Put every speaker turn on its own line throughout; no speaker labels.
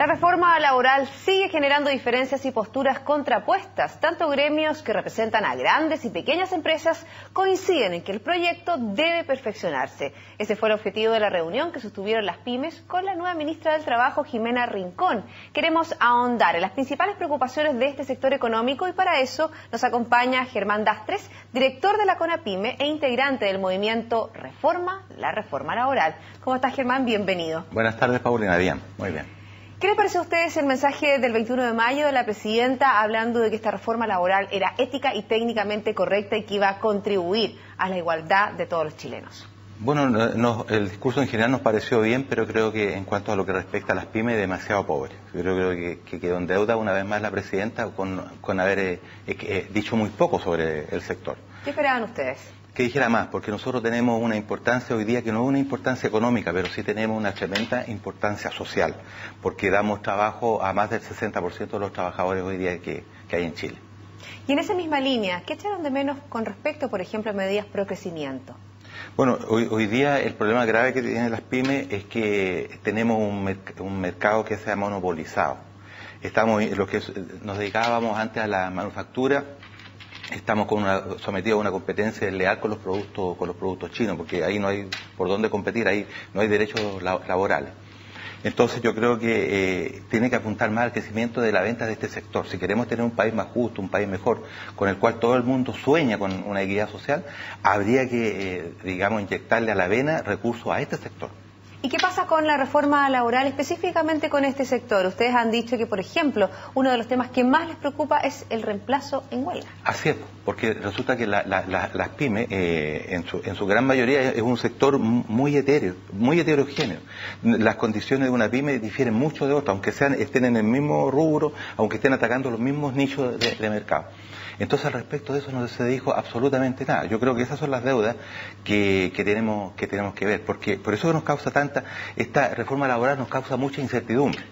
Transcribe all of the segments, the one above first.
La reforma laboral sigue generando diferencias y posturas contrapuestas. Tanto gremios que representan a grandes y pequeñas empresas coinciden en que el proyecto debe perfeccionarse. Ese fue el objetivo de la reunión que sostuvieron las pymes con la nueva ministra del Trabajo, Jimena Rincón. Queremos ahondar en las principales preocupaciones de este sector económico y para eso nos acompaña Germán Dastres, director de la CONAPYME e integrante del movimiento Reforma, la Reforma Laboral. ¿Cómo estás, Germán? Bienvenido.
Buenas tardes, Paulina. Bien, muy bien.
¿Qué les pareció a ustedes el mensaje del 21 de mayo de la presidenta hablando de que esta reforma laboral era ética y técnicamente correcta y que iba a contribuir a la igualdad de todos los chilenos?
Bueno, el discurso en general nos pareció bien, pero creo que en cuanto a lo que respecta a las pymes, demasiado pobre. Creo que quedó en deuda una vez más la presidenta con haber dicho muy poco sobre el sector.
¿Qué esperaban ustedes?
Que dijera más, porque nosotros tenemos una importancia hoy día que no es una importancia económica, pero sí tenemos una tremenda importancia social, porque damos trabajo a más del 60% de los trabajadores hoy día que hay en Chile.
Y en esa misma línea, ¿qué echaron de menos con respecto, por ejemplo, a medidas pro crecimiento?
Bueno, hoy día el problema grave que tienen las pymes es que tenemos un mercado que se ha monopolizado. Los que nos dedicábamos antes a la manufactura, estamos sometidos a una competencia desleal con los productos chinos, porque ahí no hay por dónde competir, ahí no hay derechos laborales. Entonces yo creo que tiene que apuntar más al crecimiento de la venta de este sector. Si queremos tener un país más justo, un país mejor, con el cual todo el mundo sueña con una equidad social, habría que, inyectarle a la vena recursos a este sector.
¿Y qué pasa con la reforma laboral, específicamente con este sector? Ustedes han dicho que, por ejemplo, uno de los temas que más les preocupa es el reemplazo en huelga.
Así es, porque resulta que las pymes, en su gran mayoría, es un sector muy heterogéneo. Las condiciones de una pyme difieren mucho de otra, aunque estén en el mismo rubro, aunque estén atacando los mismos nichos de mercado. Entonces, al respecto de eso no se dijo absolutamente nada. Yo creo que esas son las deudas que tenemos que ver, porque por eso nos causa esta reforma laboral nos causa mucha incertidumbre.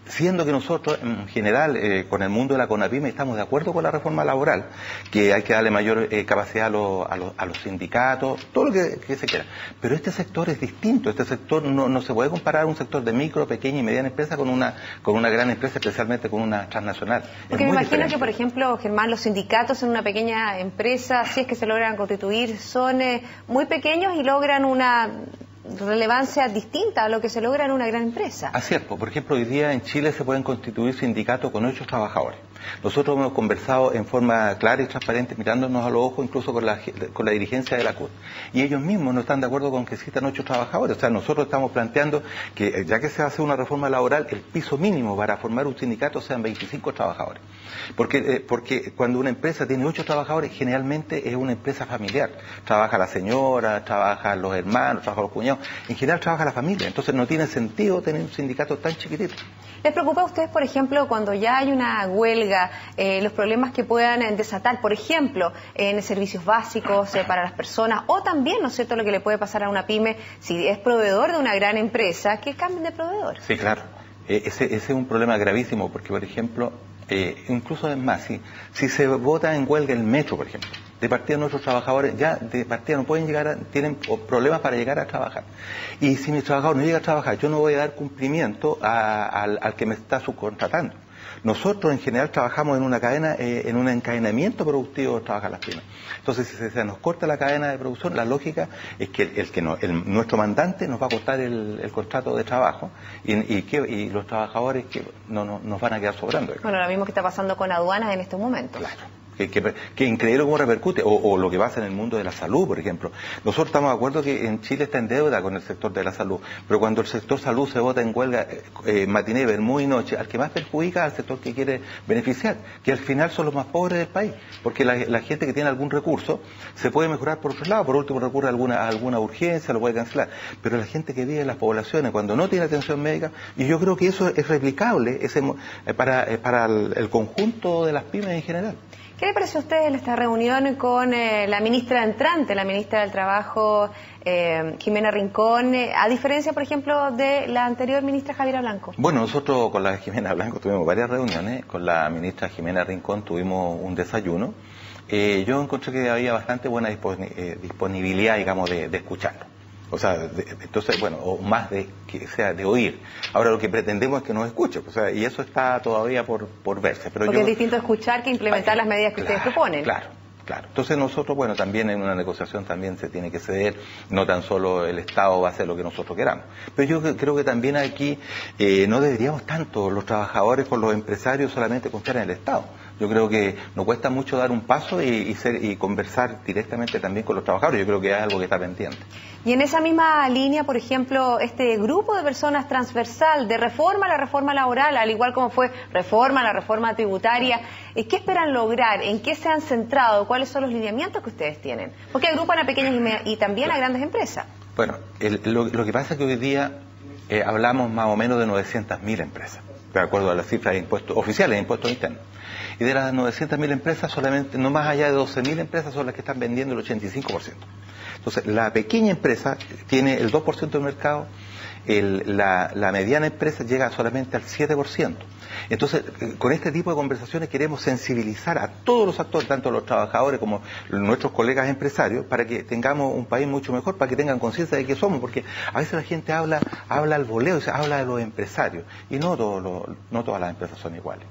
Siendo que nosotros, en general, con el mundo de la CONAPYME, estamos de acuerdo con la reforma laboral, que hay que darle mayor capacidad a los sindicatos, todo lo que se quiera. Pero este sector es distinto, este sector no se puede comparar a un sector de micro, pequeña y mediana empresa con una gran empresa, especialmente con una transnacional.
Porque me imagino que, por ejemplo, Germán, los sindicatos en una pequeña empresa, si es que se logran constituir, son muy pequeños y logran una relevancia distinta a lo que se logra en una gran empresa. Así es,
por ejemplo, hoy día en Chile se pueden constituir sindicatos con 8 trabajadores. Nosotros hemos conversado en forma clara y transparente, mirándonos a los ojos, incluso con la dirigencia de la CUT. Y ellos mismos no están de acuerdo con que existan 8 trabajadores. O sea, nosotros estamos planteando que, ya que se hace una reforma laboral, el piso mínimo para formar un sindicato sean 25 trabajadores. Porque cuando una empresa tiene 8 trabajadores, generalmente es una empresa familiar. Trabaja la señora, trabajan los hermanos, trabajan los cuñados. En general trabaja la familia. Entonces no tiene sentido tener un sindicato tan chiquitito.
¿Les preocupa a ustedes, por ejemplo, cuando ya hay una huelga, los problemas que puedan desatar, por ejemplo, en servicios básicos para las personas, o también, ¿no es cierto?, lo que le puede pasar a una pyme si es proveedor de una gran empresa, que cambien de proveedor?
Sí, claro. Ese es un problema gravísimo, porque, por ejemplo, incluso es más, si se vota en huelga el metro, por ejemplo, de partida nuestros trabajadores ya de partida no pueden tienen problemas para llegar a trabajar. Y si mi trabajador no llega a trabajar, yo no voy a dar cumplimiento al que me está subcontratando. Nosotros en general trabajamos en una cadena, en un encadenamiento productivo, trabajan las pymes. Entonces, si se nos corta la cadena de producción, la lógica es que nuestro mandante nos va a cortar el contrato de trabajo y los trabajadores que nos van a quedar sobrando.
Bueno, lo mismo que está pasando con aduanas en estos momentos.
Claro. Que increíble cómo repercute, o lo que pasa en el mundo de la salud, por ejemplo. Nosotros estamos de acuerdo que en Chile está en deuda con el sector de la salud, pero cuando el sector salud se vota en huelga matiné, vermú y noche, al que más perjudica al sector que quiere beneficiar, que al final son los más pobres del país, porque la gente que tiene algún recurso se puede mejorar por otro lado, por último recurre a alguna urgencia, lo puede cancelar, pero la gente que vive en las poblaciones cuando no tiene atención médica, y yo creo que eso es replicable para el conjunto de las pymes en general.
¿Qué le pareció a usted en esta reunión con la ministra entrante, la ministra del Trabajo, Jimena Rincón, a diferencia, por ejemplo, de la anterior ministra Javiera Blanco?
Bueno, nosotros con la Jimena Blanco tuvimos varias reuniones, con la ministra Jimena Rincón tuvimos un desayuno. Yo encontré que había bastante buena disponibilidad, digamos, de escucharlo. O sea, entonces, bueno, o más de que sea de oír. Ahora lo que pretendemos es que nos escuche, o sea, y eso está todavía por verse. Pero
porque es distinto escuchar que implementar las medidas que ustedes proponen.
Claro. Entonces nosotros, bueno, también en una negociación también se tiene que ceder, no tan solo el Estado va a hacer lo que nosotros queramos. Pero yo creo que también aquí no deberíamos tanto los trabajadores con los empresarios solamente confiar en el Estado. Yo creo que nos cuesta mucho dar un paso y conversar directamente también con los trabajadores. Yo creo que es algo que está pendiente.
Y en esa misma línea, por ejemplo, este grupo de personas transversal de reforma a la reforma laboral, al igual como fue reforma a la reforma tributaria, ¿qué esperan lograr? ¿En qué se han centrado? ¿Cuáles son los lineamientos que ustedes tienen? Porque agrupan a pequeñas y también a grandes empresas.
Bueno, lo que pasa es que hoy día hablamos más o menos de 900.000 empresas, de acuerdo a las cifras de impuestos oficiales de impuestos internos. Y de las 900.000 empresas, solamente no más allá de 12.000 empresas son las que están vendiendo el 85%. Entonces, la pequeña empresa tiene el 2% del mercado, la mediana empresa llega solamente al 7%. Entonces, con este tipo de conversaciones queremos sensibilizar a todos los actores, tanto los trabajadores como nuestros colegas empresarios, para que tengamos un país mucho mejor, para que tengan conciencia de qué somos, porque a veces la gente habla al voleo, habla de los empresarios, y no todas las empresas son iguales.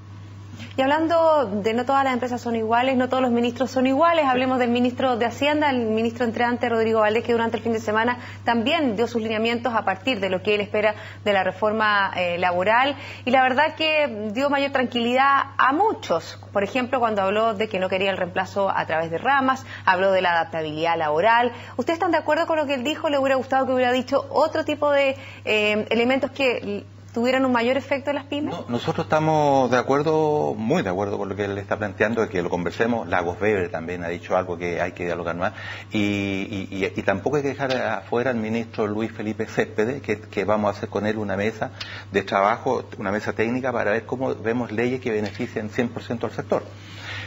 Y hablando de no todas las empresas son iguales, no todos los ministros son iguales, hablemos del ministro de Hacienda, el ministro entrante Rodrigo Valdés, que durante el fin de semana también dio sus lineamientos a partir de lo que él espera de la reforma laboral, y la verdad que dio mayor tranquilidad a muchos. Por ejemplo, cuando habló de que no quería el reemplazo a través de ramas, habló de la adaptabilidad laboral. ¿Ustedes están de acuerdo con lo que él dijo? ¿Le hubiera gustado que hubiera dicho otro tipo de elementos que tuvieran un mayor efecto en las pymes? No,
nosotros estamos de acuerdo, muy de acuerdo con lo que él está planteando, de que lo conversemos. Lagos Weber también ha dicho algo que hay que dialogar más, y tampoco hay que dejar afuera al ministro Luis Felipe Céspedes, que vamos a hacer con él una mesa de trabajo, una mesa técnica para ver cómo vemos leyes que beneficien 100% al sector.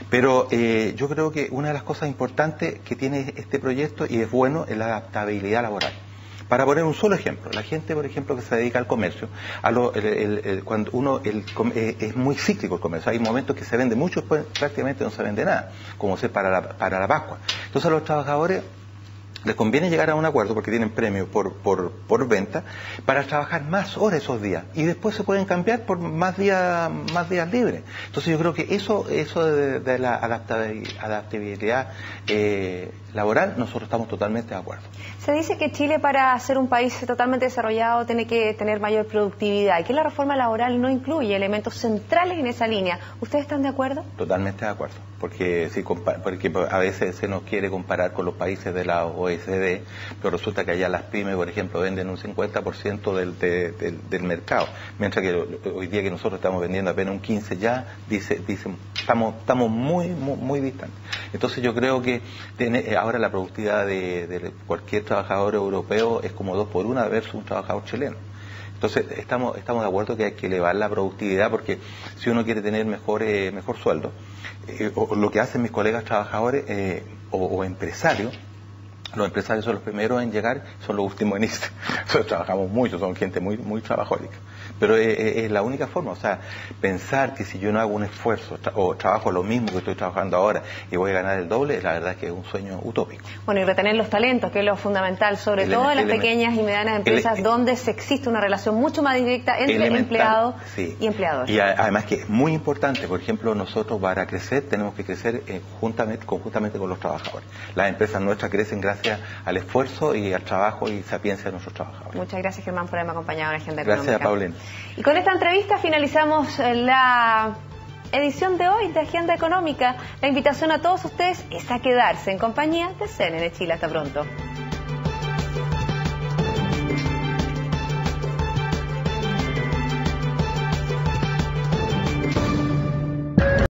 Pero yo creo que una de las cosas importantes que tiene este proyecto, y es bueno, es la adaptabilidad laboral. Para poner un solo ejemplo, la gente, por ejemplo, que se dedica al comercio, cuando es muy cíclico el comercio, hay momentos que se vende mucho, después prácticamente no se vende nada, como ser para la Pascua. Entonces a los trabajadores les conviene llegar a un acuerdo, porque tienen premio por venta, para trabajar más horas esos días, y después se pueden cambiar por más días libres. Entonces yo creo que eso de la adaptabilidad laboral, nosotros estamos totalmente de acuerdo.
Se dice que Chile, para ser un país totalmente desarrollado, tiene que tener mayor productividad, y que la reforma laboral no incluye elementos centrales en esa línea. ¿Ustedes están de acuerdo?
Totalmente de acuerdo, porque a veces se nos quiere comparar con los países de la OECD, pero resulta que allá las pymes, por ejemplo, venden un 50% del mercado, mientras que hoy día que nosotros estamos vendiendo apenas un 15%, ya dicen estamos muy distantes. Entonces yo creo que ahora la productividad de cualquier trabajador europeo es como 2 por 1 versus un trabajador chileno. Entonces estamos de acuerdo que hay que elevar la productividad, porque si uno quiere tener mejor sueldo, lo que hacen mis colegas trabajadores o empresarios, los empresarios son los primeros en llegar, son los últimos en irse. Nosotros trabajamos mucho, son gente muy trabajólica. Pero es la única forma, o sea, pensar que si yo no hago un esfuerzo o trabajo lo mismo que estoy trabajando ahora y voy a ganar el doble, la verdad es que es un sueño utópico.
Bueno, y retener los talentos, que es lo fundamental, sobre todo en las pequeñas y medianas empresas, donde existe una relación mucho más directa entre empleados y empleadores.
Y además que es muy importante, por ejemplo, nosotros para crecer tenemos que crecer conjuntamente con los trabajadores. Las empresas nuestras crecen gracias al esfuerzo y al trabajo y sapiencia de nuestros trabajadores.
Muchas gracias, Germán, por haberme acompañado en Agenda Económica.
Gracias, Paulina.
Y con esta entrevista finalizamos la edición de hoy de Agenda Económica. La invitación a todos ustedes es a quedarse en compañía de CNN Chile. Hasta pronto.